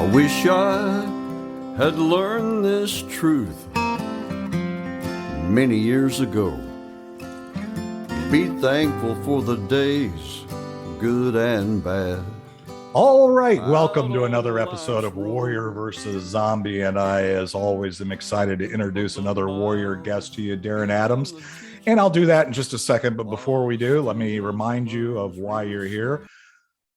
I wish I had learned this truth many years ago. Be thankful for the days, good and bad. All right, welcome to another episode of Warrior versus Zombie, and I, as always, am excited to introduce another warrior guest to you, Darin Adams, and I'll do that in just a second, but before we do, let me remind you of why you're here.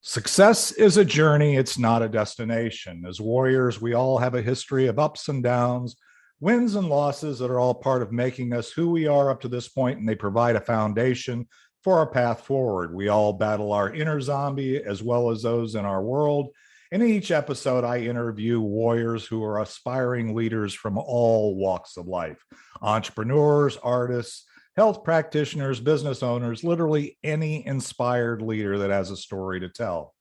Success is a journey, it's not a destination. As warriors, we all have a history of ups and downs, wins and losses that are all part of making us who we are up to this point, and they provide a foundation for our path forward. We all battle our inner zombie as well as those in our world. And in each episode, I interview warriors who are aspiring leaders from all walks of life: entrepreneurs, artists, health practitioners, business owners, literally any inspired leader that has a story to tell.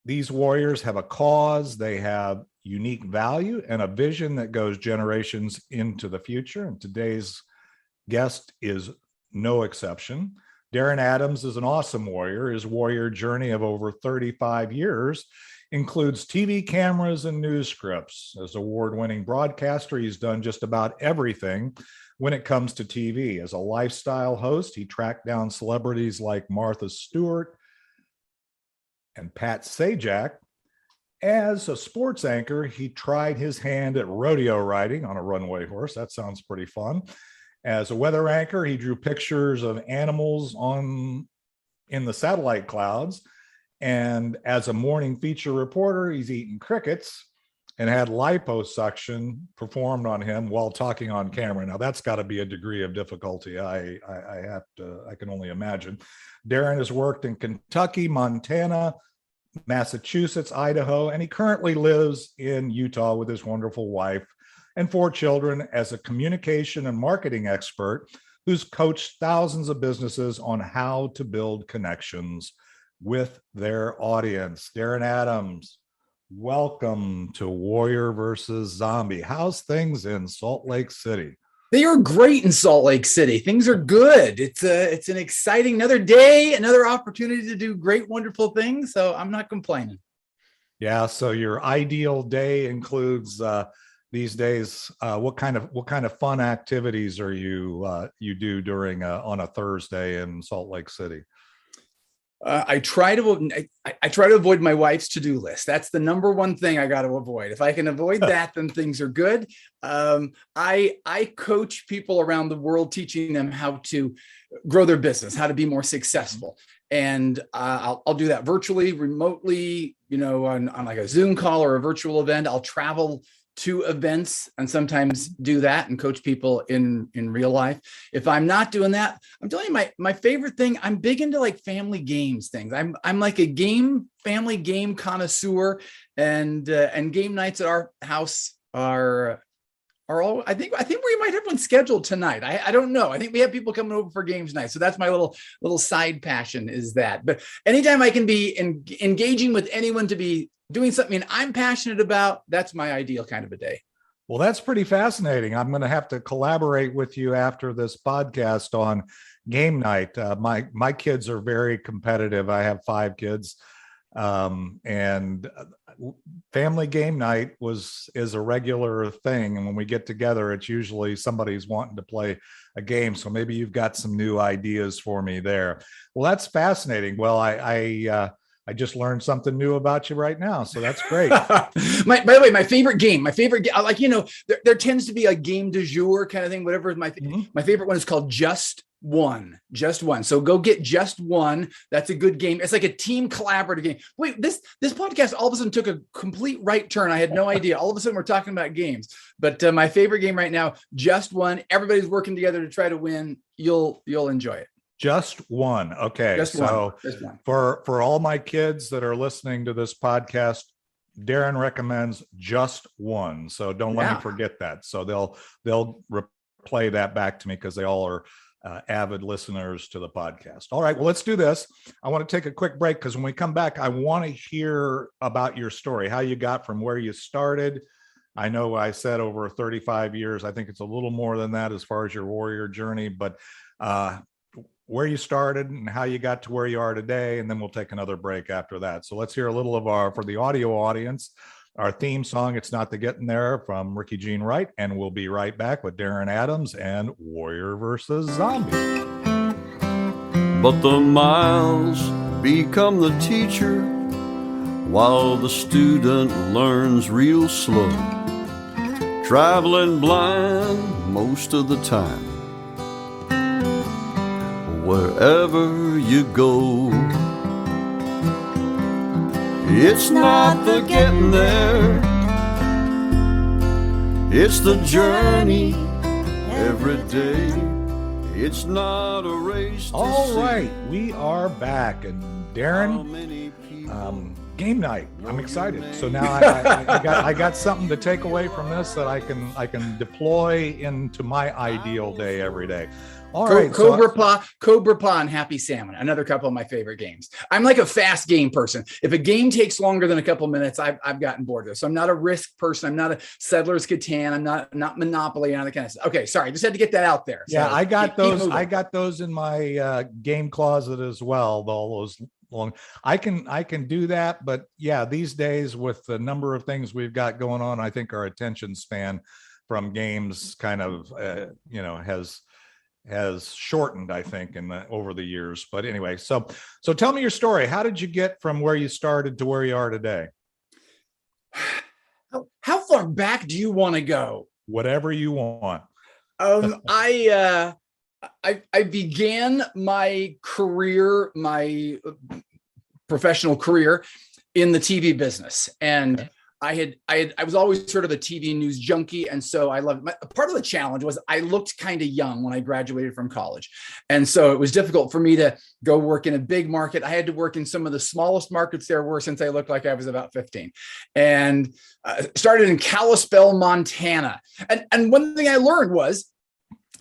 These warriors have a cause, they have unique value and a vision that goes generations into the future. And today's guest is no exception. Darin Adams is an awesome warrior. His warrior journey of over 35 years includes TV cameras and news scripts. As an award-winning broadcaster, he's done just about everything when it comes to TV. As a lifestyle host, he tracked down celebrities like Martha Stewart and Pat Sajak. As a sports anchor, he tried his hand at rodeo riding on a runaway horse. That sounds pretty fun. As a weather anchor, he drew pictures of animals in the satellite clouds. And as a morning feature reporter, he's eaten crickets and had liposuction performed on him while talking on camera. Now that's got to be a degree of difficulty. I can only imagine. Darin has worked in Kentucky, Montana, Massachusetts, Idaho, and he currently lives in Utah with his wonderful wife and 4 children as a communication and marketing expert who's coached thousands of businesses on how to build connections with their audience. Darin Adams, welcome to Warrior versus Zombie. How's things in Salt Lake City? They are great in Salt Lake City. Things are good. It's an exciting another day, another opportunity to do great, wonderful things. So I'm not complaining. Yeah. So your ideal day includes these days. What kind of fun activities are you do during on a Thursday in Salt Lake City? I try to avoid my wife's to-do list. That's the number one thing I got to avoid. If I can avoid that, then things are good. I coach people around the world, teaching them how to grow their business, how to be more successful. And I'll do that virtually, remotely, on like a Zoom call or a virtual event. I'll travel to events and sometimes do that and coach people in real life. If I'm not doing that, I'm telling you my favorite thing, I'm big into like family games things. I'm like a family game connoisseur, and game nights at our house are all, I think we might have one scheduled tonight. I don't know. I think we have people coming over for games night. So that's my little side passion is that. But anytime I can be engaging with anyone to be doing something I'm passionate about, that's my ideal kind of a day. Well, that's pretty fascinating. I'm going to have to collaborate with you after this podcast on game night. My kids are very competitive. I have 5 kids, and family game night is a regular thing. And when we get together, it's usually somebody's wanting to play a game. So maybe you've got some new ideas for me there. Well, that's fascinating. Well, I just learned something new about you right now. So that's great. By the way, my favorite game, like, there tends to be a game du jour kind of thing, whatever. My favorite one is called Just One. So go get Just One. That's a good game. It's like a team collaborative game. Wait, this podcast all of a sudden took a complete right turn. I had no idea. All of a sudden we're talking about games, but my favorite game right now, Just One. Everybody's working together to try to win. You'll enjoy it. Just one. Okay. Just one. For all my kids that are listening to this podcast, Darin recommends Just One. So don't let me forget that. So they'll replay that back to me because they all are avid listeners to the podcast. All right. Well, let's do this. I want to take a quick break because when we come back, I want to hear about your story, how you got from where you started. I know I said over 35 years. I think it's a little more than that as far as your warrior journey, but where you started and how you got to where you are today, and then we'll take another break after that. So let's hear a little of for the audio audience, our theme song, It's Not the Getting There, from Ricky Jean Wright, and we'll be right back with Darin Adams and Warrior versus Zombie. But the miles become the teacher while the student learns real slow, traveling blind most of the time. Wherever you go, it's not the getting there, it's the journey every day. It's not a race to All see. right, we are back, and Darin, game night. I'm excited. So now I got something to take away from this that I can deploy into my ideal day every day. All right, Cobra Paw and Happy Salmon, another couple of my favorite games. I'm like a fast game person. If a game takes longer than a couple minutes, I've gotten bored of it. So I'm not a Risk person. I'm not a Settlers Catan. I'm not Monopoly and all that kind of stuff. Okay, sorry, just had to get that out there. Yeah, so I got those. I got those in my game closet as well. All those long. I can do that, but yeah, these days with the number of things we've got going on, I think our attention span from games kind of has shortened, I think, over the years. But anyway, so tell me your story. How did you get from where you started to where you are today? How far back do you want to go? Whatever you want. I began my career, my professional career, in the TV business, and okay. I was always sort of a TV news junkie. And so I loved part of the challenge was I looked kind of young when I graduated from college. And so it was difficult for me to go work in a big market. I had to work in some of the smallest markets there were since I looked like I was about 15, and started in Kalispell, Montana. And one thing I learned was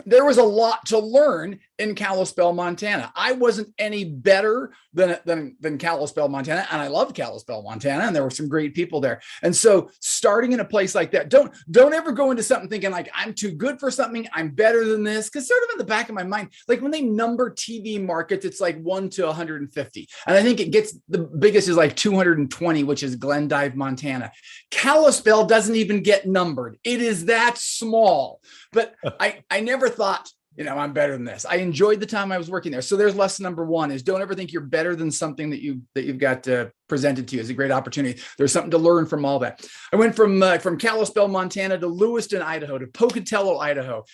there was a lot to learn in Kalispell, Montana. I wasn't any better than Kalispell, Montana, and I loved Kalispell, Montana, and there were some great people there. And so, starting in a place like that, don't ever go into something thinking like I'm too good for something, I'm better than this, because sort of in the back of my mind, like when they number TV markets, it's like 1 to 150, and I think it gets the biggest is like 220, which is Glendive, Montana. Kalispell doesn't even get numbered; it is that small. But I never thought, I'm better than this. I enjoyed the time I was working there. So there's lesson number one is don't ever think you're better than something that you've got presented to you as a great opportunity. There's something to learn from all that. I went from Kalispell, Montana to Lewiston, Idaho, to Pocatello, Idaho.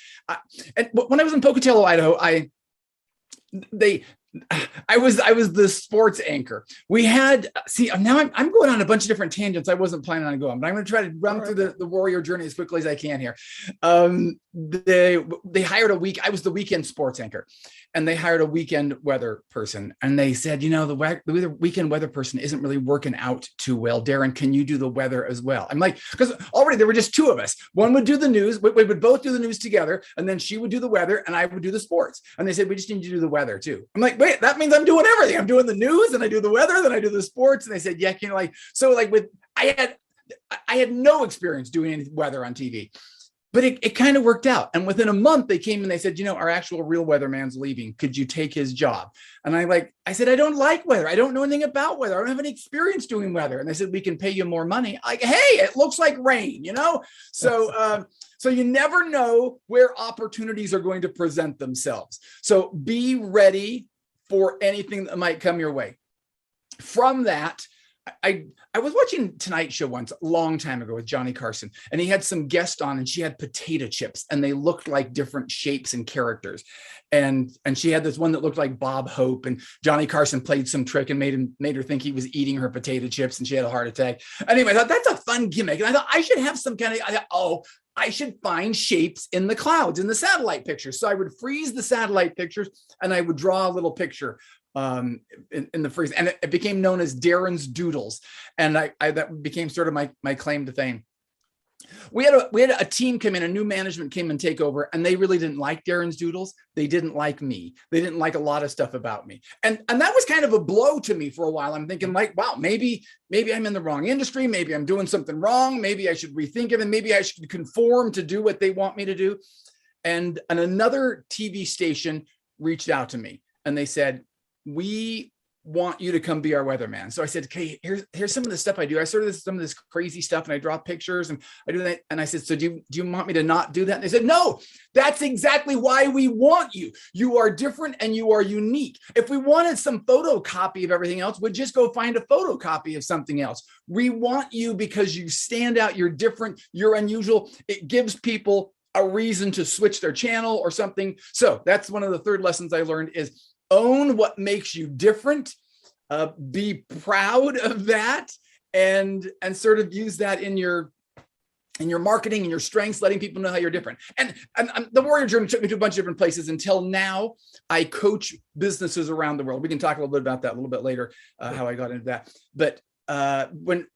And when I was in Pocatello, Idaho, I was the sports anchor. We had, now I'm going on a bunch of different tangents I wasn't planning on going, but I'm going to try to run through the Warrior journey as quickly as I can here. They hired I was the weekend sports anchor, and they hired a weekend weather person. And they said, the weekend weather person isn't really working out too well. Darin, can you do the weather as well? I'm like, because already there were just two of us. One would do the news. We would both do the news together. And then she would do the weather and I would do the sports. And they said, we just need you to do the weather too. I'm like, wait, that means I'm doing everything. I'm doing the news and I do the weather, then I do the sports. And they said, yeah, I had no experience doing any weather on TV. But it kind of worked out. And within a month, they came and they said, our actual real weatherman's leaving. Could you take his job? And I said, I don't like weather. I don't know anything about weather. I don't have any experience doing weather. And they said, we can pay you more money. Like, hey, it looks like rain, So, so you never know where opportunities are going to present themselves. So be ready for anything that might come your way. From that, I was watching Tonight Show once a long time ago with Johnny Carson, and he had some guest on, and she had potato chips, and they looked like different shapes and characters. And she had this one that looked like Bob Hope, and Johnny Carson played some trick and made her think he was eating her potato chips, and she had a heart attack. Anyway, I thought that's a fun gimmick, and I thought I should have some kind of. I should find shapes in the clouds, in the satellite pictures. So I would freeze the satellite pictures, and I would draw a little picture in the freeze, and it became known as Darin's doodles, and I that became sort of my claim to fame. We had a team come in, a new management came and take over, and they really didn't like Darin's doodles. They didn't like me. They didn't like a lot of stuff about me, and that was kind of a blow to me for a while. I'm thinking like, wow, maybe I'm in the wrong industry. Maybe I'm doing something wrong. Maybe I should rethink it, and maybe I should conform to do what they want me to do. And another TV station reached out to me. and they said, we want you to come be our weatherman. So I said, okay, here's some of the stuff I do. I sort of some of this crazy stuff and I draw pictures and I do that. And I said, so do you want me to not do that? And they said, no, that's exactly why we want you. You are different and you are unique. If we wanted some photocopy of everything else, we'd just go find a photocopy of something else. We want you because you stand out. You're different. You're unusual. It gives people a reason to switch their channel or something. So that's one of the third lessons I learned is own what makes you different, be proud of that, and sort of use that in your marketing and your strengths, letting people know how you're different. And the Warrior Journey took me to a bunch of different places until now. I coach businesses around the world. We can talk a little bit about that a little bit later, how I got into that. But when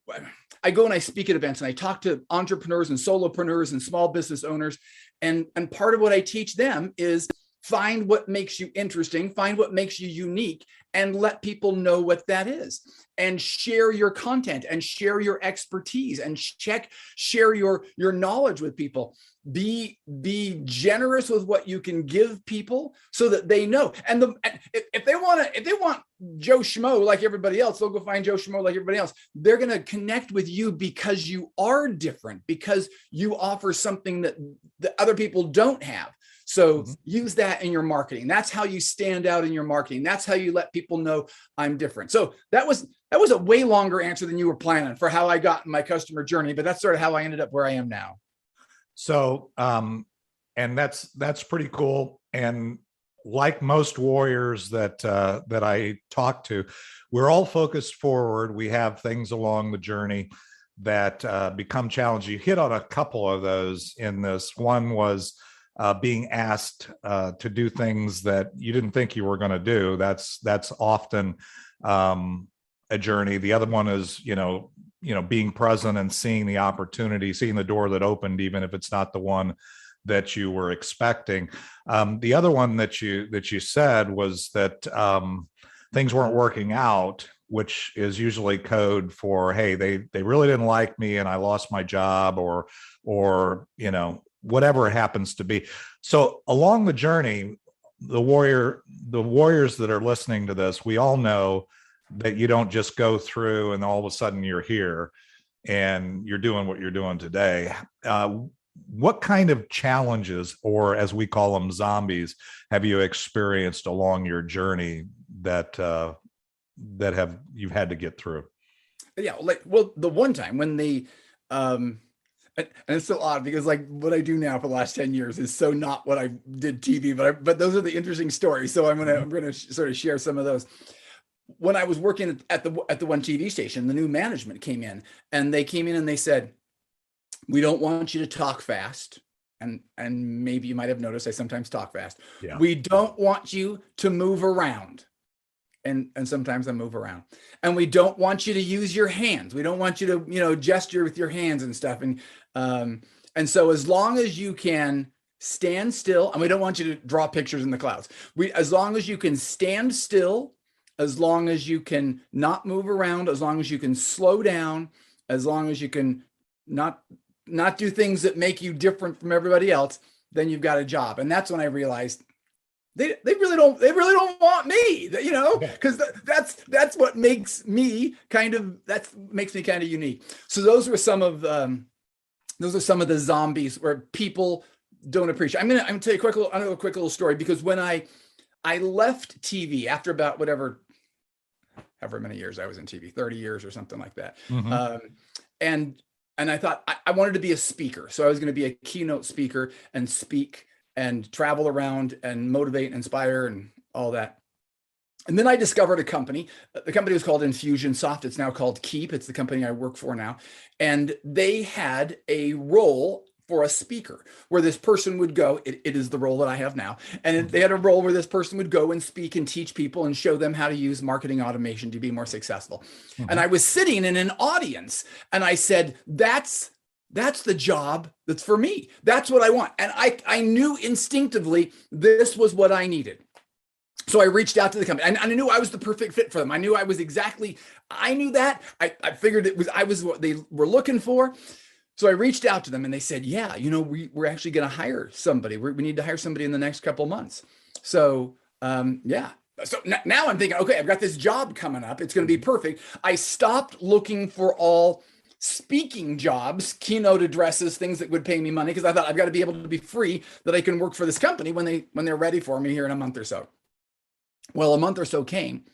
I go and I speak at events and I talk to entrepreneurs and solopreneurs and small business owners, and part of what I teach them is find what makes you interesting, find what makes you unique, and let people know what that is, and share your content and share your expertise and share your knowledge with people. Be generous with what you can give people so that they know. And if they want Joe Schmo like everybody else, they'll go find Joe Schmo like everybody else. They're going to connect with you because you are different, because you offer something that other people don't have. So use that in your marketing. That's how you stand out in your marketing. That's how you let people know I'm different. So that was a way longer answer than you were planning for how I got in my customer journey, but that's sort of how I ended up where I am now. So, and that's pretty cool. And like most warriors that I talk to, we're all focused forward. We have things along the journey that become challenging. You hit on a couple of those in this. One was being asked to do things that you didn't think you were going to do. That's often a journey. The other one is, being present and seeing the opportunity, seeing the door that opened, even if it's not the one that you were expecting. The other one that you said was that things weren't working out, which is usually code for, hey, they really didn't like me and I lost my job, or whatever it happens to be. So along the journey, the warriors that are listening to this, we all know that you don't just go through and all of a sudden you're here and you're doing what you're doing today. What kind of challenges, or as we call them, zombies, have you experienced along your journey that you've had to get through? Yeah, the one time when and it's so odd because what I do now for the last 10 years is so not what I did TV, but those are the interesting stories. So I'm gonna sort of share some of those. When I was working at the one TV station, the new management came in and they said, we don't want you to talk fast. And maybe you might have noticed I sometimes talk fast. Yeah. We don't want you to move around. And sometimes I move around. And we don't want you to use your hands. We don't want you to, gesture with your hands and stuff. And so as long as you can stand still, and we don't want you to draw pictures in the clouds. As long as you can stand still, as long as you can not move around, as long as you can slow down, as long as you can not do things that make you different from everybody else, then you've got a job. And that's when I realized they really don't want me, because that's what makes me kind of unique. So those are some of the zombies where people don't appreciate. I'm gonna tell you a quick little story, because when I left TV after about however many years I was in TV, 30 years or something like that. Mm-hmm. And I thought I wanted to be a speaker. So I was going to be a keynote speaker and speak and travel around and motivate and inspire and all that. And then I discovered a company. The company was called Infusionsoft. It's now called Keep. It's the company I work for now. And they had a role for a speaker where this person would go. It is the role that I have now. And they had a role where this person would go and speak and teach people and show them how to use marketing automation to be more successful. Mm-hmm. And I was sitting in an audience and I said, that's the job that's for me. That's what I want. And I knew instinctively this was what I needed. So I reached out to the company and I knew I was the perfect fit for them. I knew that. I figured I was what they were looking for. So I reached out to them and they said, yeah, we're actually going to hire somebody. We need to hire somebody in the next couple of months. So yeah, So now I'm thinking, okay, I've got this job coming up. It's going to be perfect. I stopped looking for all speaking jobs, keynote addresses, things that would pay me money, because I thought I've got to be able to be free, that I can work for this company when they're ready for me here in a month or so. Well, a month or so came,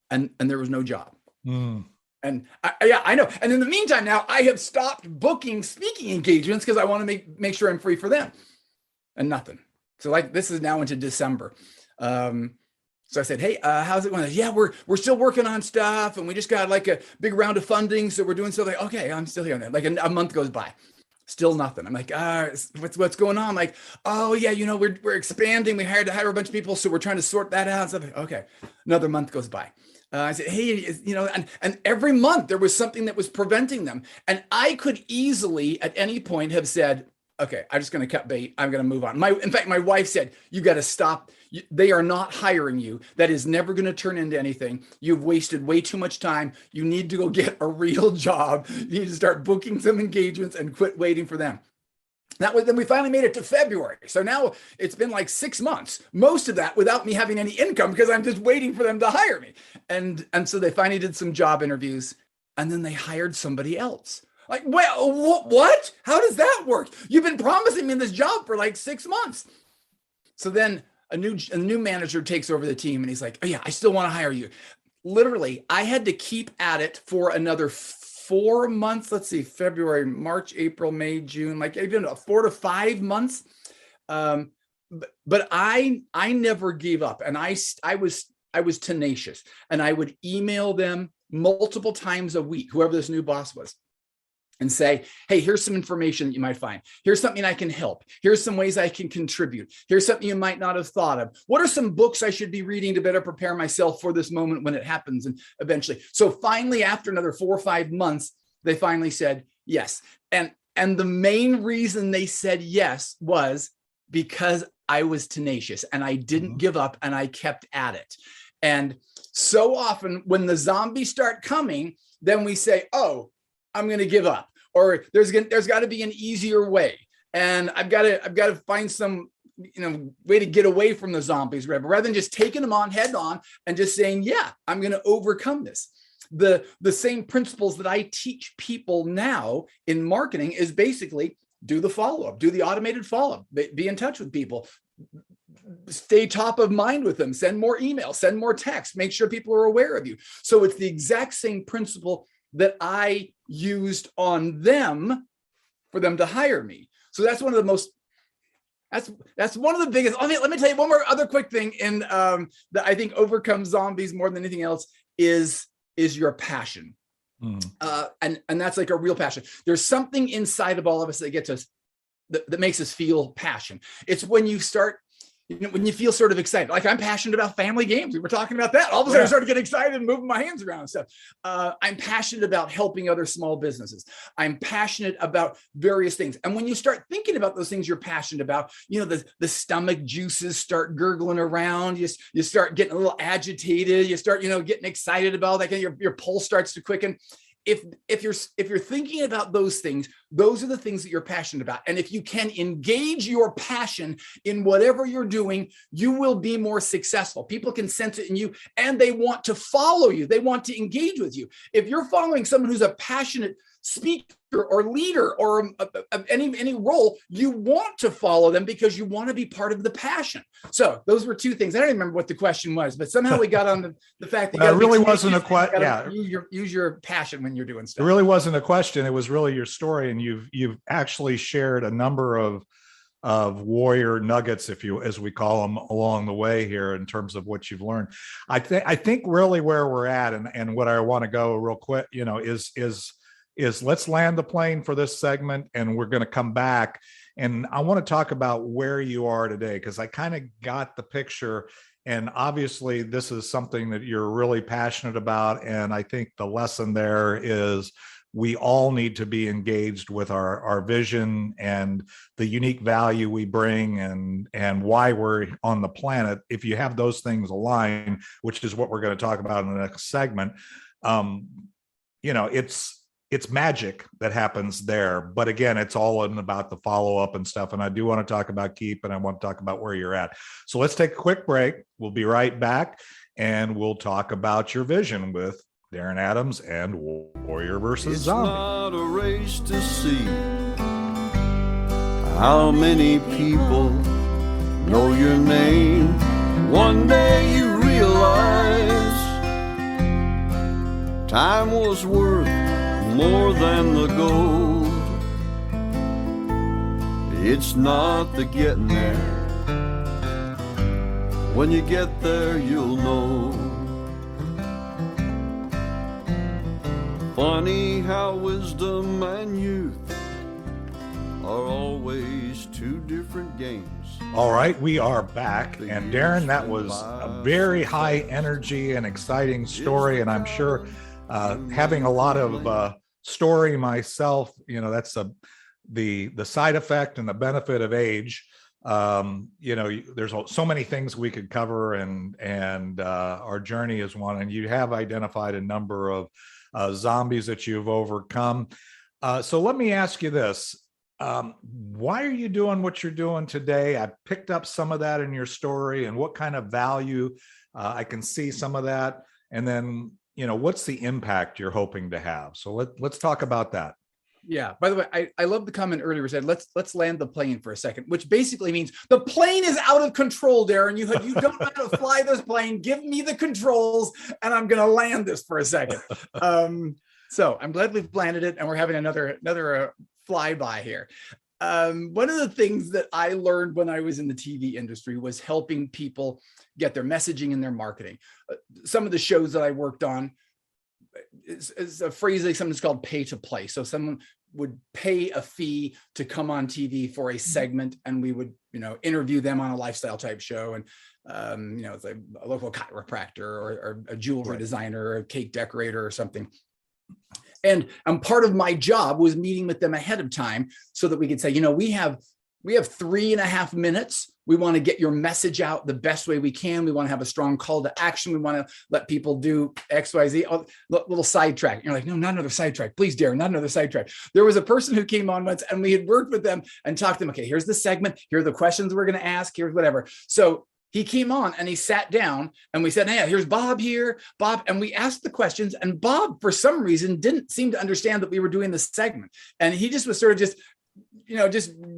and there was no job. And I know. And in the meantime, now I have stopped booking speaking engagements because I want to make sure I'm free for them, and nothing. So like this is now into December. So I said, hey, how's it going? Yeah, we're still working on stuff, and we just got like a big round of funding, so we're doing something. Okay, I'm still here. Like a month goes by, still nothing. I'm like, what's going on? I'm like, oh yeah, we're expanding. We hired to hire a bunch of people, so we're trying to sort that out. So I'm like, okay, another month goes by. I said, hey, and every month there was something that was preventing them, and I could easily at any point have said, okay, I'm just going to cut bait. I'm going to move on. In fact, my wife said, you got to stop. They are not hiring you. That is never going to turn into anything. You've wasted way too much time. You need to go get a real job. You need to start booking some engagements and quit waiting for them. Then we finally made it to February. So now it's been like 6 months, most of that without me having any income, because I'm just waiting for them to hire me. And so they finally did some job interviews, and then they hired somebody else. Like, well, what? How does that work? You've been promising me this job for like 6 months. So then a new manager takes over the team, and he's like, oh yeah, I still want to hire you. Literally, I had to keep at it for another 4 months. Let's see, February, March, April, May, June, like even 4 to 5 months. But I never gave up, and I was tenacious, and I would email them multiple times a week, whoever this new boss was, and say, hey, here's some information that you might find. Here's something I can help. Here's some ways I can contribute. Here's something you might not have thought of. What are some books I should be reading to better prepare myself for this moment when it happens? And eventually, so finally, after another 4 or 5 months, they finally said yes. And the main reason they said yes was because I was tenacious, and I didn't give up, and I kept at it. And so often when the zombies start coming, then we say, oh, I'm going to give up, or there's got to be an easier way, and I've got to find some way to get away from the zombies, rather than just taking them on head on and just saying, yeah, I'm going to overcome this. The same principles that I teach people now in marketing is basically do the follow-up, do the automated follow-up, be in touch with people, stay top of mind with them, send more emails, send more texts, make sure people are aware of you. So it's the exact same principle that I used on them for them to hire me. So that's one of the most, that's one of the biggest. Let me tell you one more other quick thing in that I think overcomes zombies more than anything else is your passion. And that's like a real passion. There's something inside of all of us that gets us, that makes us feel passion. It's when you start, when you feel sort of excited, like I'm passionate about family games. We were talking about that. All of a sudden I started getting excited and moving my hands around and stuff. I'm passionate about helping other small businesses. I'm passionate about various things. And when you start thinking about those things you're passionate about, the stomach juices start gurgling around. You start getting a little agitated. You start, getting excited about that. Your pulse starts to quicken. If you're thinking about those things, those are the things that you're passionate about. And if you can engage your passion in whatever you're doing, you will be more successful. People can sense it in you, and they want to follow you. They want to engage with you. If you're following someone who's a passionate speaker or leader or any role, you want to follow them because you want to be part of the passion. So those were two things. I don't even remember what the question was, but somehow we got on the fact that it really wasn't a question. Yeah, use your passion when you're doing stuff. It really wasn't a question. It was really your story, and you've actually shared a number of warrior nuggets, as we call them, along the way here in terms of what you've learned. I think really where we're at, and what I want to go real quick, is let's land the plane for this segment, and we're going to come back, and I want to talk about where you are today, because I kind of got the picture, and obviously this is something that you're really passionate about, and I think the lesson there is we all need to be engaged with our vision and the unique value we bring and why we're on the planet. If you have those things aligned, which is what we're going to talk about in the next segment, it's magic that happens there. But again, it's all about the follow-up and stuff. And I do want to talk about Keep, and I want to talk about where you're at. So let's take a quick break. We'll be right back, and we'll talk about your vision with Darin Adams and Warrior versus Zombie. It's not a race to see how many people know your name. One day you realize time was worth more than the gold. It's not the getting there. When you get there, you'll know. Funny how wisdom and youth are always two different games. All right, we are back. And Darin, that was a very high energy and exciting story. And I'm sure having a lot of story myself, that's the side effect and the benefit of age. There's so many things we could cover, and our journey is one. And you have identified a number of zombies that you've overcome. So let me ask you this. Why are you doing what you're doing today? I picked up some of that in your story, and what kind of value I can see some of that. And then, what's the impact you're hoping to have? So let's talk about that. Yeah. By the way, I love the comment earlier where said, let's land the plane for a second, which basically means the plane is out of control, Darin. You don't know how to fly this plane. Give me the controls, and I'm going to land this for a second. So I'm glad we've landed it, and we're having another flyby here. One of the things that I learned when I was in the TV industry was helping people get their messaging and their marketing. Some of the shows that I worked on is a phrase like something's called pay to play. So someone would pay a fee to come on TV for a segment, and we would, interview them on a lifestyle type show. And, it's like a local chiropractor or a jewelry designer or a cake decorator or something. And part of my job was meeting with them ahead of time so that we could say, we have 3.5 minutes. We want to get your message out the best way we can. We want to have a strong call to action. We want to let people do X, Y, Z. Oh, little sidetrack. You're like, no, not another sidetrack. Please, Darin, not another sidetrack. There was a person who came on once, and we had worked with them and talked to them. Okay, here's the segment. Here are the questions we're going to ask. Here's whatever. So he came on and he sat down, and we said, hey, here's Bob here, Bob. And we asked the questions, and Bob, for some reason, didn't seem to understand that we were doing the segment. And he just was sort of just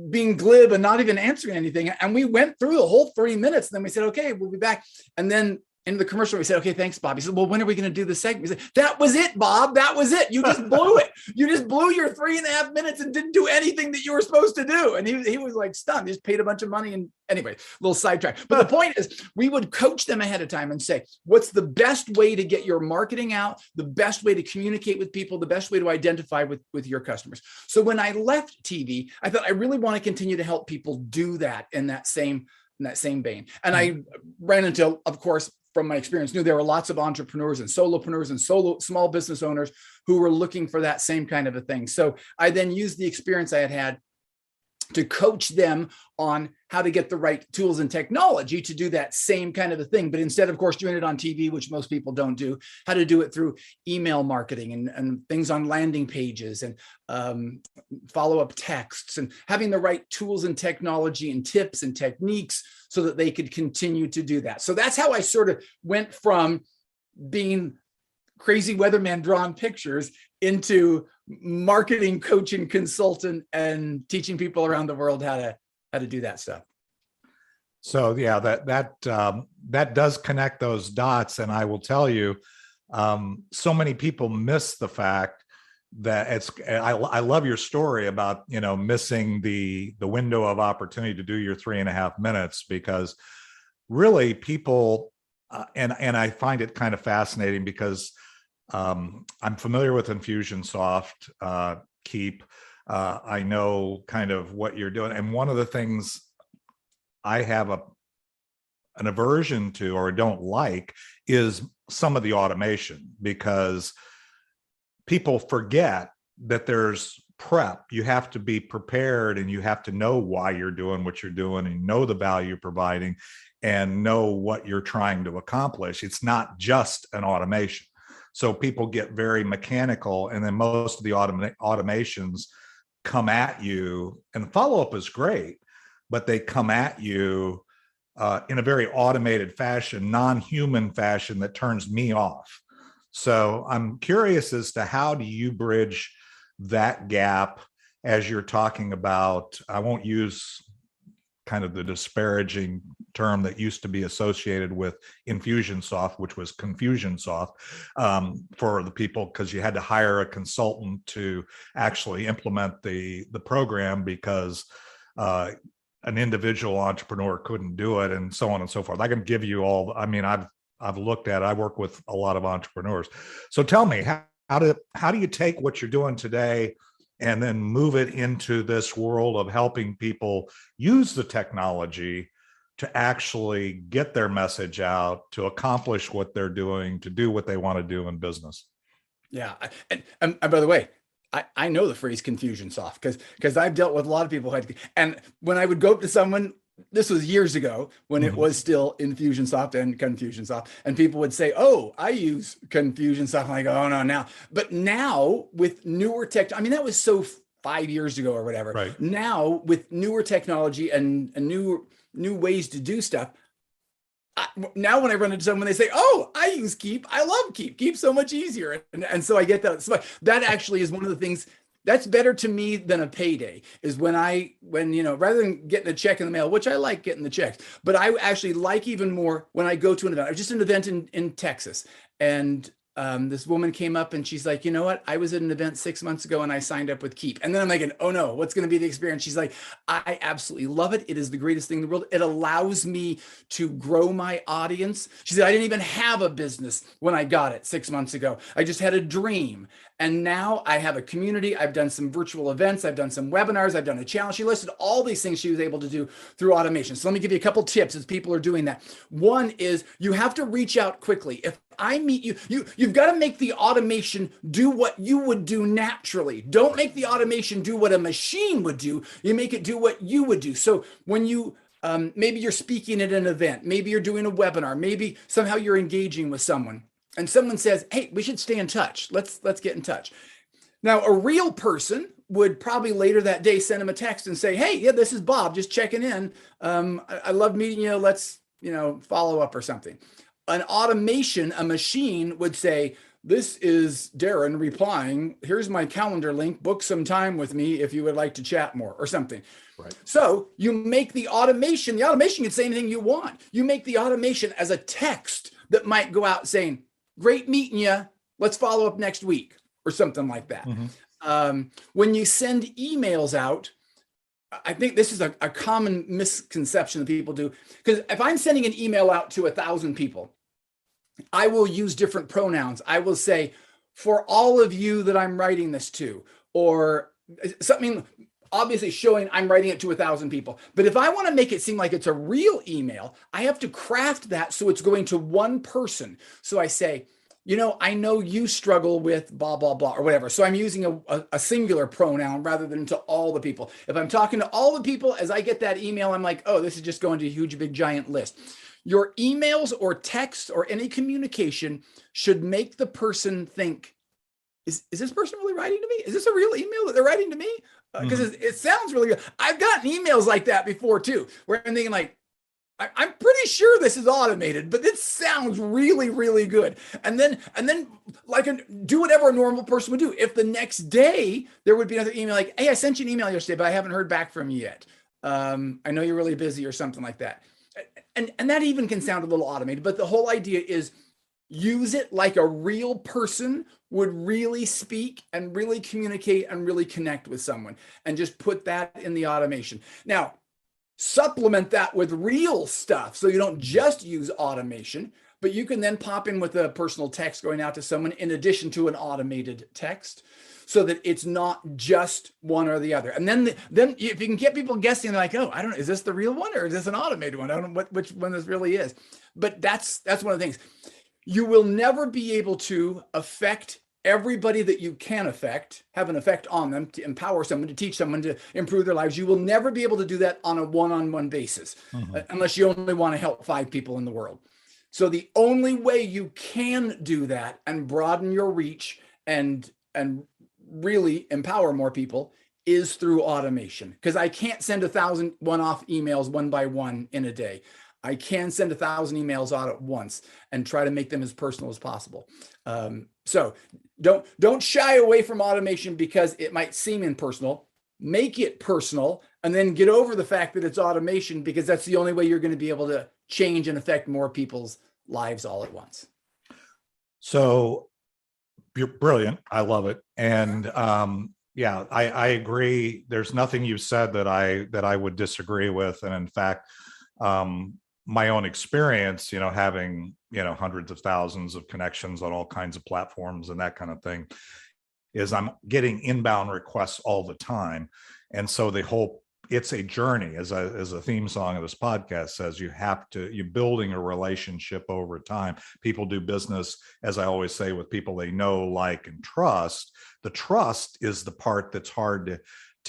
being glib and not even answering anything. And we went through the whole 30 minutes. And then we said, okay, we'll be back. And then in the commercial, we said, okay, thanks, Bob. He said, well, when are we going to do the segment? We said, that was it, Bob. That was it. You just blew it. You just blew your 3.5 minutes and didn't do anything that you were supposed to do. And he was like stunned. He just paid a bunch of money. And anyway, a little sidetrack. But the point is, we would coach them ahead of time and say, what's the best way to get your marketing out, the best way to communicate with people, the best way to identify with your customers. So when I left TV, I thought I really want to continue to help people do that in that same vein. And I ran into, of course, from my experience, knew there were lots of entrepreneurs and solopreneurs and small business owners who were looking for that same kind of a thing. So I then used the experience I had to coach them on how to get the right tools and technology to do that same kind of a thing. But instead, of course, doing it on TV, which most people don't do, how to do it through email marketing and things on landing pages and follow-up texts, and having the right tools and technology and tips and techniques so that they could continue to do that. So that's how I sort of went from being crazy weatherman drawing pictures into marketing coach and consultant and teaching people around the world how to do that stuff. So yeah, that does connect those dots. And I will tell you, so many people miss the fact that I love your story about, missing the window of opportunity to do your 3.5 minutes, because really people, and I find it kind of fascinating because I'm familiar with Infusionsoft, Keep. I know kind of what you're doing. And one of the things I have an aversion to or don't like is some of the automation, because people forget that there's prep. You have to be prepared, and you have to know why you're doing what you're doing, and know the value you're providing, and know what you're trying to accomplish. It's not just an automation. So people get very mechanical, and then most of the automations come at you, and the follow-up is great, but they come at you in a very automated fashion, non-human fashion that turns me off. So I'm curious as to how do you bridge that gap as you're talking about, I won't use kind of the disparaging term that used to be associated with Infusionsoft, which was Confusionsoft, for the people, because you had to hire a consultant to actually implement the program because an individual entrepreneur couldn't do it, and so on and so forth. I can give you all, I mean, I've looked at it. I work with a lot of entrepreneurs. So tell me, how do you take what you're doing today and then move it into this world of helping people use the technology to actually get their message out, to accomplish what they're doing, to do what they want to do in business? Yeah. And by the way, I know the phrase Confusionsoft because I've dealt with a lot of people who had, and when I would go up to someone, this was years ago when it was still Infusionsoft and Confusionsoft, and people would say, "Oh, I use Confusionsoft." I'm like, "Oh no, now." But now with newer tech, I mean, that was so 5 years ago or whatever. Right. Now with newer technology and new ways to do stuff. Now when I run into someone, they say, "Oh, I use Keep. I love Keep. Keep's so much easier." And so I get that. So that actually is one of the things that's better to me than a payday, is when rather than getting a check in the mail, which I like getting the checks, but I actually like even more when I go to an event. I was just at an event in Texas, and this woman came up and she's like, "You know what? I was at an event 6 months ago and I signed up with Keep." And then I'm like, "Oh no, what's going to be the experience?" She's like, "I absolutely love it. It is the greatest thing in the world. It allows me to grow my audience." She said, "I didn't even have a business when I got it 6 months ago. I just had a dream. And now I have a community. I've done some virtual events. I've done some webinars. I've done a challenge." She listed all these things she was able to do through automation. So let me give you a couple tips as people are doing that. One is you have to reach out quickly. If I meet you, you've got to make the automation do what you would do naturally. Don't make the automation do what a machine would do. You make it do what you would do. So when you maybe you're speaking at an event, maybe you're doing a webinar, maybe somehow you're engaging with someone, and someone says, "Hey, we should stay in touch. Let's get in touch." Now, a real person would probably later that day send him a text and say, "Hey, yeah, this is Bob, just checking in. I love meeting you. Let's, follow up or something." An automation, a machine would say, "This is Darin replying. Here's my calendar link. Book some time with me if you would like to chat more," or something. Right. So you make the automation can say anything you want. You make the automation as a text that might go out saying, "Great meeting you. Let's follow up next week," or something like that. Mm-hmm. When you send emails out, I think this is a common misconception that people do, because if I'm sending an email out to 1,000 people, I will use different pronouns. I will say, "For all of you that I'm writing this to," or something obviously showing I'm writing it to 1,000 people. But if I want to make it seem like it's a real email, I have to craft that so it's going to one person. So I say, "I know you struggle with blah, blah, blah," or whatever. So I'm using a singular pronoun rather than to all the people. If I'm talking to all the people, as I get that email, I'm like, "Oh, this is just going to a huge, big, giant list." Your emails or text or any communication should make the person think, is this person really writing to me? Is this a real email that they're writing to me? Because it sounds really good. I've gotten emails like that before too, where I'm thinking like, I'm pretty sure this is automated, but this sounds really, really good. And then do whatever a normal person would do. If the next day there would be another email like, "Hey, I sent you an email yesterday, but I haven't heard back from you yet. I know you're really busy," or something like that. And that even can sound a little automated, but the whole idea is use it like a real person would really speak and really communicate and really connect with someone, and just put that in the automation. Now, supplement that with real stuff. So you don't just use automation, but you can then pop in with a personal text going out to someone in addition to an automated text, so that it's not just one or the other. And then if you can get people guessing, they're like, "Oh, I don't know, is this the real one or is this an automated one? I don't know which one this really is." But that's one of the things. You will never be able to affect everybody that you can affect, have an effect on them, to empower someone, to teach someone, to improve their lives. You will never be able to do that on a one-on-one basis, unless you only want to help 5 people in the world. So the only way you can do that and broaden your reach and really empower more people is through automation. Because I can't send 1,000 one-off emails one by one in a day. I can send 1,000 emails out at once and try to make them as personal as possible. So don't shy away from automation because it might seem impersonal. Make it personal, and then get over the fact that it's automation, because that's the only way you're going to be able to change and affect more people's lives all at once. So you're brilliant. I love it. And yeah, I agree. There's nothing you said that I would disagree with. And in fact, my own experience, having, hundreds of thousands of connections on all kinds of platforms and that kind of thing, is I'm getting inbound requests all the time. And so it's a journey, as a theme song of this podcast says. You're building a relationship over time. People do business, as I always say, with people they know, like, and trust. The trust is the part that's hard to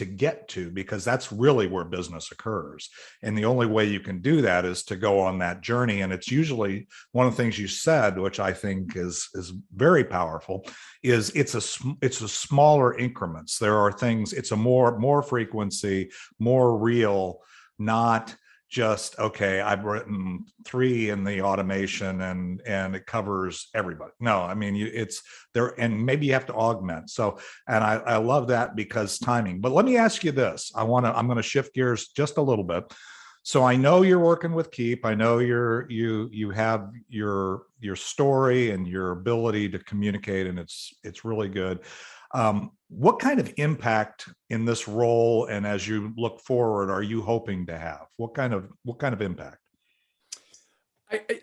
get to, because that's really where business occurs. And the only way you can do that is to go on that journey. And it's usually one of the things you said, which I think is very powerful, is it's a smaller increments. There are things, it's a more frequency, more real, not just, okay, I've written 3 in the automation and it covers everybody. No, I mean, it's there, and maybe you have to augment. So, and I love that, because timing. But let me ask you this. I'm going to shift gears just a little bit. So I know you're working with Keep. I know you have your story and your ability to communicate, and it's really good. What kind of impact in this role, and as you look forward, are you hoping to have? What kind of impact?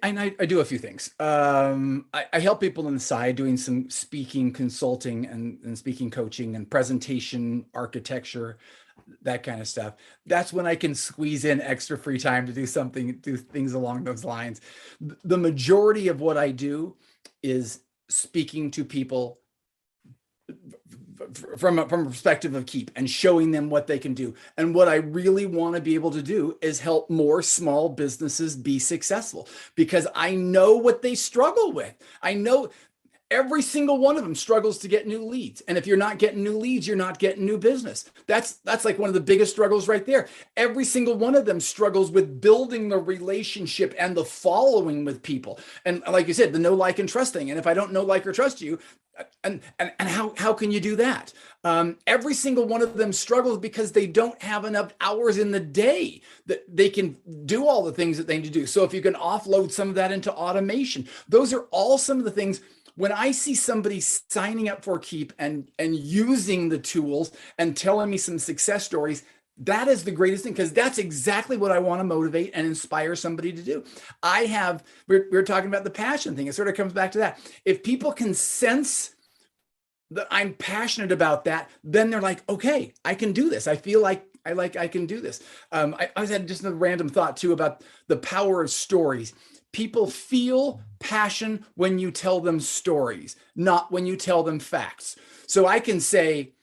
I do a few things. I help people on the side doing some speaking, consulting, and speaking coaching and presentation architecture, that kind of stuff. That's when I can squeeze in extra free time to do things along those lines. The majority of what I do is speaking to people from a perspective of Keep and showing them what they can do. And what I really want to be able to do is help more small businesses be successful, because I know what they struggle with. I know every single one of them struggles to get new leads. And if you're not getting new leads, you're not getting new business. That's like one of the biggest struggles right there. Every single one of them struggles with building the relationship and the following with people. And like you said, the know, like, and trust thing. And if I don't know, like, or trust you, and how can you do that? Every single one of them struggles because they don't have enough hours in the day that they can do all the things that they need to do. So if you can offload some of that into automation, those are all some of the things. When I see somebody signing up for Keep and using the tools and telling me some success stories, that is the greatest thing, because that's exactly what I want to motivate and inspire somebody to do. We're talking about the passion thing. It sort of comes back to that. If people can sense that I'm passionate about that, then they're like, okay, I can do this. I feel like I can do this. I had just a random thought too about the power of stories. People feel passion when you tell them stories, not when you tell them facts. So I can say,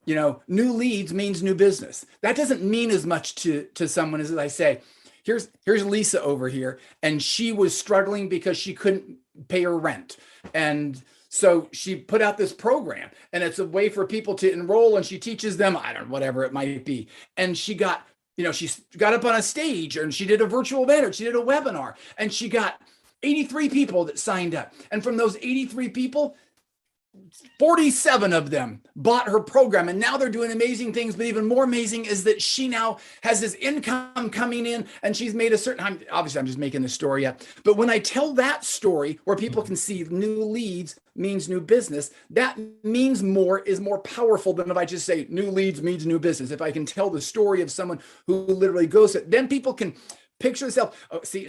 new leads means new business. That doesn't mean as much to someone as I say, here's Lisa over here, and she was struggling because she couldn't pay her rent. And so she put out this program, and it's a way for people to enroll, and she teaches them, I don't know, whatever it might be. And she got up on a stage, and she did a virtual event, or she did a webinar, and she got 83 people that signed up. And from those 83 people, 47 of them bought her program, and now they're doing amazing things. But even more amazing is that she now has this income coming in, and she's made a certain, obviously I'm just making this story up, but when I tell that story where people can see new leads means new business, that means is more powerful than if I just say new leads means new business. If I can tell the story of someone who literally goes it, then people can picture themselves. Oh, see,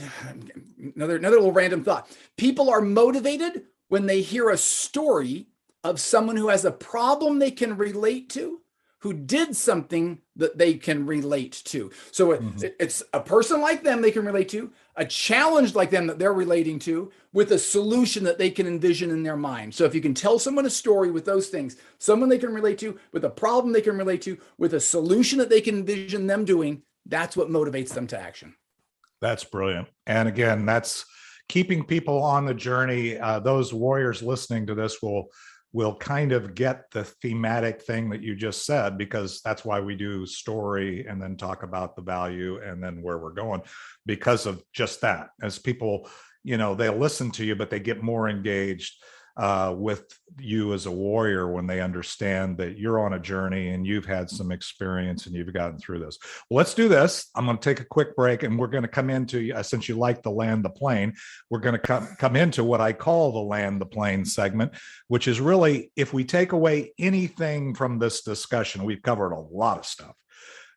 another little random thought. People are motivated when they hear a story of someone who has a problem they can relate to, who did something that they can relate to. So it's a person like them they can relate to, a challenge like them that they're relating to, with a solution that they can envision in their mind. So if you can tell someone a story with those things, someone they can relate to, with a problem they can relate to, with a solution that they can envision them doing, that's what motivates them to action. That's brilliant. And again, that's keeping people on the journey. Those warriors listening to this will kind of get the thematic thing that you just said, because that's why we do story and then talk about the value and then where we're going, because of just that. As people, they'll listen to you, but they get more engaged with you as a warrior when they understand that you're on a journey and you've had some experience and you've gotten through this. Well, let's do this. I'm going to take a quick break, and we're going to come into, since you like the land the plane, we're going to come into what I call the land the plane segment, which is really, if we take away anything from this discussion, we've covered a lot of stuff.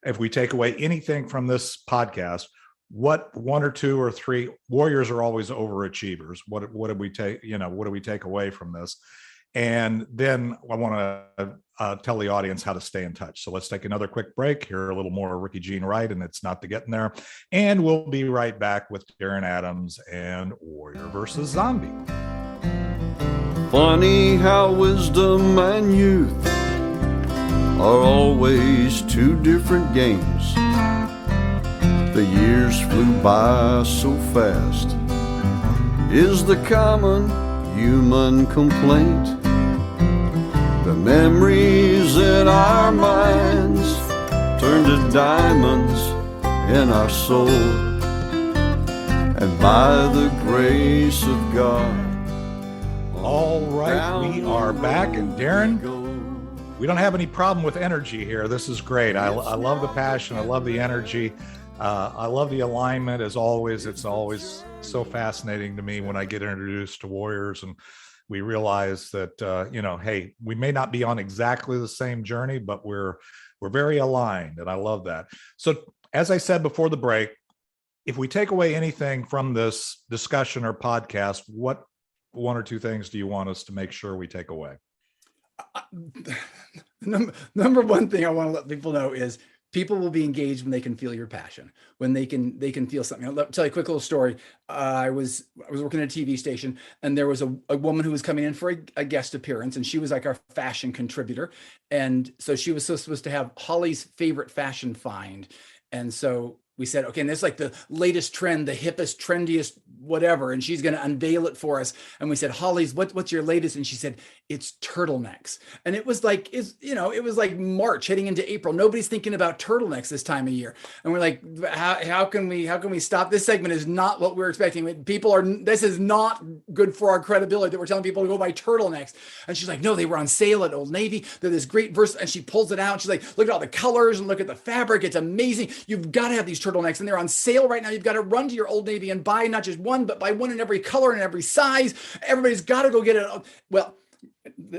If we take away anything from this podcast, what one or two or three, warriors are always overachievers. What did we take, what do we take away from this? And then I want to tell the audience how to stay in touch. So let's take another quick break, hear a little more Ricky Jean Wright, and It's Not the Getting There. And we'll be right back with Darin Adams and Warrior versus Zombie. Funny how wisdom and youth are always two different games. The years flew by so fast, is the common human complaint. The memories in our minds turn to diamonds in our soul, and by the grace of God. All right, we are back, and Darin, we don't have any problem with energy here. This is great. I love the passion. I love the energy. I love the alignment, as always. It's always so fascinating to me when I get introduced to warriors and we realize that, hey, we may not be on exactly the same journey, but we're very aligned, and I love that. So as I said before the break, if we take away anything from this discussion or podcast, what one or two things do you want us to make sure we take away? Number one thing I want to let people know is people will be engaged when they can feel your passion, when they can feel something. I'll tell you a quick little story. I was working at a TV station, and there was a woman who was coming in for a guest appearance, and she was like our fashion contributor. And so she was supposed to have Holly's favorite fashion find. And so we said, okay, and this is like the latest trend, the hippest, trendiest, whatever. And she's going to unveil it for us. And we said, Holly's, what's your latest? And she said, it's turtlenecks. And it was like, it was like March heading into April. Nobody's thinking about turtlenecks this time of year. And we're like, how can we stop? This segment is not what we're expecting. This is not good for our credibility that we're telling people to go buy turtlenecks. And she's like, no, they were on sale at Old Navy. They're this great verse. And she pulls it out. And she's like, look at all the colors and look at the fabric. It's amazing. You've got to have these turtlenecks, and they're on sale right now. You've got to run to your Old Navy and buy not just one, but buy one in every color and every size. Everybody's got to go get it. Well,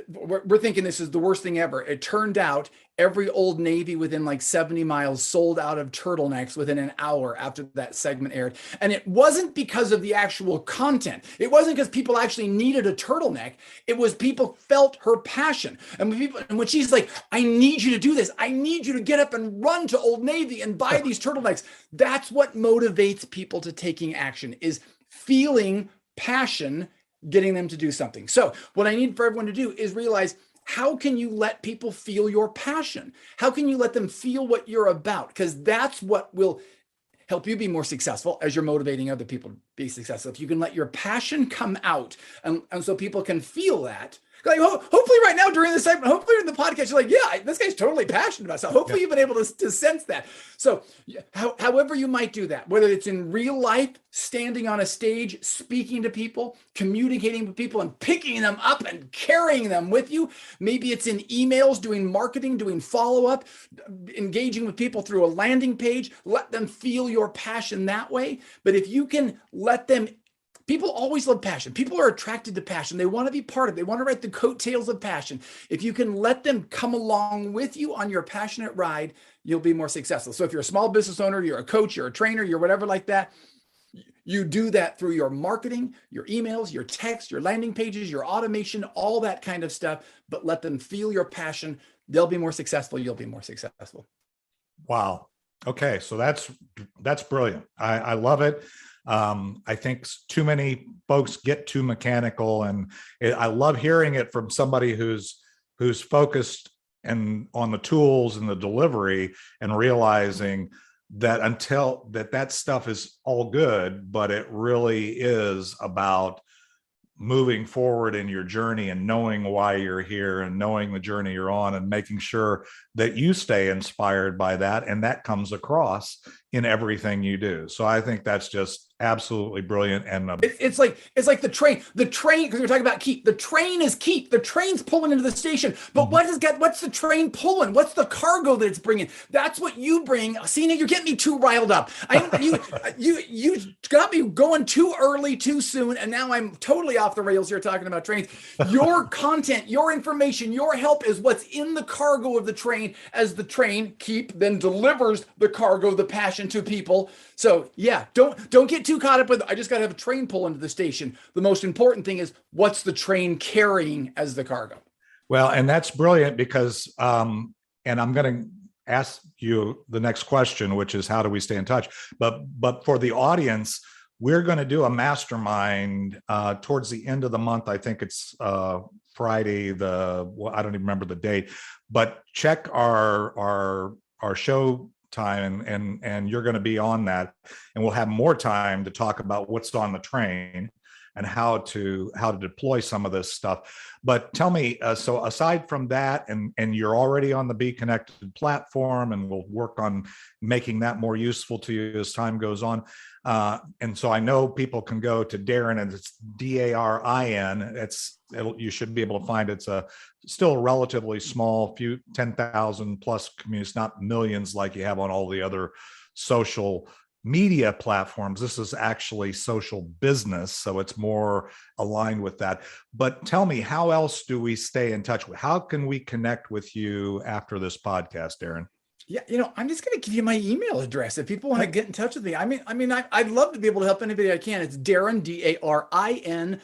we're thinking this is the worst thing ever. It turned out every Old Navy within like 70 miles sold out of turtlenecks within an hour after that segment aired. And it wasn't because of the actual content. It wasn't because people actually needed a turtleneck. It was people felt her passion. And when she's like, I need you to do this. I need you to get up and run to Old Navy and buy these turtlenecks. That's what motivates people to taking action, is feeling passion, getting them to do something. So what I need for everyone to do is realize, how can you let people feel your passion? How can you let them feel what you're about? Because that's what will help you be more successful as you're motivating other people to be successful. If you can let your passion come out and so people can feel that. Like, hopefully right now during this segment, hopefully in the podcast, you're like, yeah, this guy's totally passionate about stuff. Hopefully you've been able to sense that. So however you might do that, whether it's in real life, standing on a stage, speaking to people, communicating with people and picking them up and carrying them with you. Maybe it's in emails, doing marketing, doing follow-up, engaging with people through a landing page. Let them feel your passion that way. But if you can let them, people always love passion. People are attracted to passion. They want to be part of it. They want to ride the coattails of passion. If you can let them come along with you on your passionate ride, you'll be more successful. So if you're a small business owner, you're a coach, you're a trainer, you're whatever like that, you do that through your marketing, your emails, your text, your landing pages, your automation, all that kind of stuff, but let them feel your passion. They'll be more successful. You'll be more successful. Wow. Okay. So that's brilliant. I love it. I think too many folks get too mechanical, and I love hearing it from somebody who's focused and on the tools and the delivery, and realizing that until that stuff is all good, but it really is about moving forward in your journey and knowing why you're here and knowing the journey you're on and making sure that you stay inspired by that. And that comes across in everything you do. So I think that's just absolutely brilliant. And it's like the train, because we're talking about keep. The train is keep. The train's pulling into the station. But what's the train pulling? What's the cargo that it's bringing? That's what you bring. See, now you're getting me too riled up. You got me going too early, too soon, and now I'm totally off the rails here talking about trains. Your content, your information, your help is what's in the cargo of the train, as the train keep then delivers the cargo, the passion to people. So yeah, don't get too caught up with, I just got to have a train pull into the station. The most important thing is, what's the train carrying as the cargo? Well, and that's brilliant because, and I'm going to ask you the next question, which is how do we stay in touch? But for the audience, we're going to do a mastermind towards the end of the month. I think it's Friday. I don't even remember the date, but check our show time and you're going to be on that, and we'll have more time to talk about what's on the train and how to deploy some of this stuff. But tell me, so aside from that, and you're already on the Be Connected platform, and we'll work on making that more useful to you as time goes on. And so I know people can go to Darin, and it's Darin. You should be able to find it's still a relatively small, few 10,000 plus communities, not millions like you have on all the other social media platforms. This is actually social business, so it's more aligned with that. But tell me, how else do we stay in touch? How can we connect with you after this podcast, Darin? Yeah, I'm just going to give you my email address if people want to get in touch with me. I'd love to be able to help anybody I can. It's Darin, Darin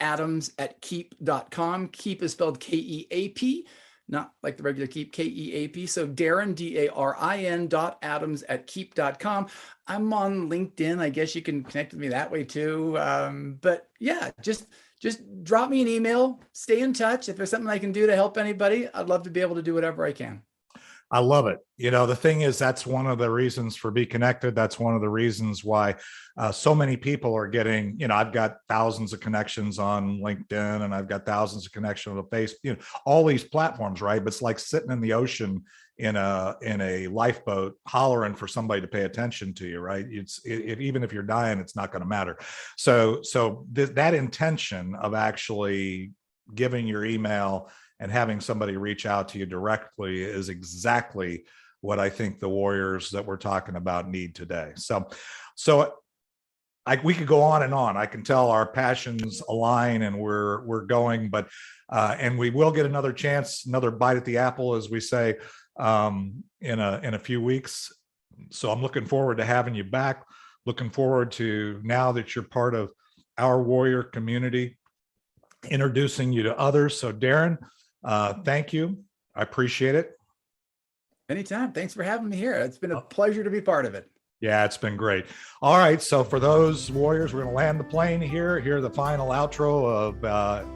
.adams@keep.com. Keep is spelled Keap, not like the regular keep, Keap. So Darin, Darin .adams@keep.com. I'm on LinkedIn. I guess you can connect with me that way too. But yeah, just drop me an email, stay in touch. If there's something I can do to help anybody, I'd love to be able to do whatever I can. I love it. The thing is, that's one of the reasons for Be Connected. That's one of the reasons why so many people are getting, I've got thousands of connections on LinkedIn, and I've got thousands of connections on Facebook, all these platforms, right? But it's like sitting in the ocean in a lifeboat, hollering for somebody to pay attention to you, right? Even if you're dying, it's not going to matter. So that intention of actually giving your email and having somebody reach out to you directly is exactly what I think the warriors that we're talking about need today. So we could go on and on. I can tell our passions align, and we're going, but and we will get another chance, another bite at the apple, as we say, in a few weeks. So I'm looking forward to having you back. Looking forward to, now that you're part of our warrior community, introducing you to others. So Darin, thank you. I appreciate it. Anytime. Thanks for having me here. It's been a pleasure to be part of it. Yeah, it's been great. All right. So for those warriors, we're going to land the plane here. Hear the final outro of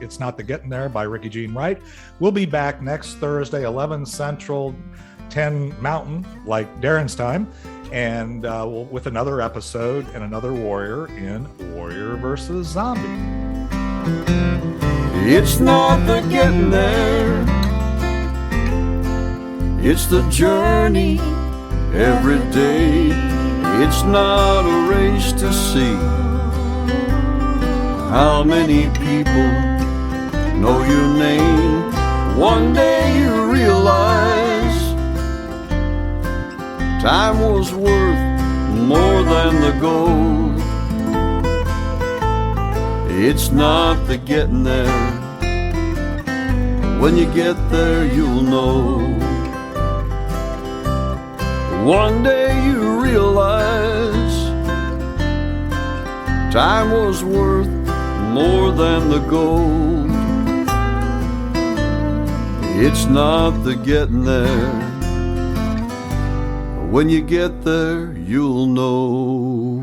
It's Not the Getting There by Ricky Jean Wright. We'll be back next Thursday, 11 Central, 10 Mountain, like Darin's time. And with another episode and another warrior in Warrior versus Zombie. It's not the getting there, it's the journey every day. It's not a race to see how many people know your name. One day you realize time was worth more than the gold. It's not the getting there. When you get there, you'll know. One day you realize time was worth more than the gold. It's not the getting there. When you get there, you'll know.